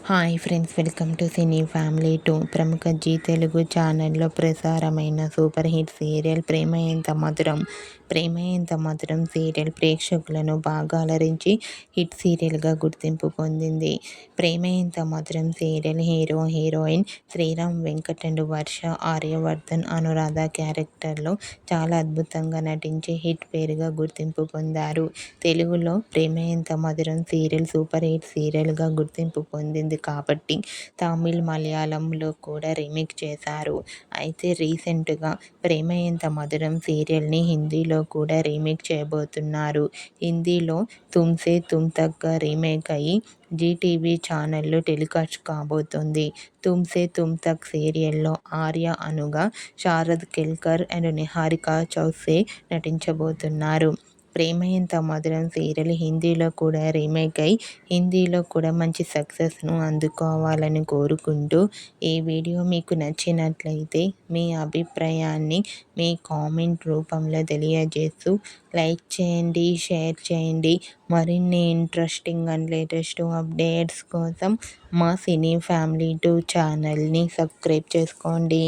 Hi friends, welcome to cine family 2. ప్రముఖ G Telugu ఛానల్లో ప్రసారమైన సూపర్ హిట్ సీరియల్ ప్రేమ ఎంత మధురం. ప్రేమ ఎంత మధురం సీరియల్ ప్రేక్షకులను బాగా అలరించి హిట్ సీరియల్గా గుర్తింపు పొందింది. Prema Entha Madhuram serial hero heroine Sriram Venkat and Varsha, Aryavardhan, Anuradha క్యారెక్టర్లో చాలా అద్భుతంగా నటించి హిట్ పేరుగా గుర్తింపు పొందారు. తెలుగులో ప్రేమ Entha Madhuram serial super hit సీరియల్గా గుర్తింపు పొందింది కాబట్టి తమిళ్, మలయాళంలో కూడా రీమేక్ చేశారు. అయితే రీసెంట్గా ప్రేమ ఎంత మధురం సీరియల్ని హిందీలో కూడా రీమేక్ చేయబోతున్నారు. హిందీలో తుమ్సే తుమ్ తక్గా రీమేక్ అయ్యి జీటీవీ ఛానల్లో టెలికాస్ట్ కాబోతోంది. తుమ్సే తుమ్ తక్ సీరియల్లో Arya అనుగా Sharad Kelkar and Niharika చౌసే నటించబోతున్నారు. Prema Entha Madhuram serial హిందీలో కూడా రీమేక్ అయి హిందీలో కూడా మంచి సక్సెస్ను అందుకోవాలని కోరుకుంటూ, ఈ వీడియో మీకు నచ్చినట్లయితే మీ అభిప్రాయాన్ని మీ కామెంట్ రూపంలో తెలియజేస్తూ లైక్ చేయండి, షేర్ చేయండి. మరిన్ని ఇంట్రెస్టింగ్ అండ్ లేటెస్ట్ అప్డేట్స్ కోసం మా సినీ ఫ్యామిలీ 2 ఛానల్ని సబ్స్క్రైబ్ చేసుకోండి.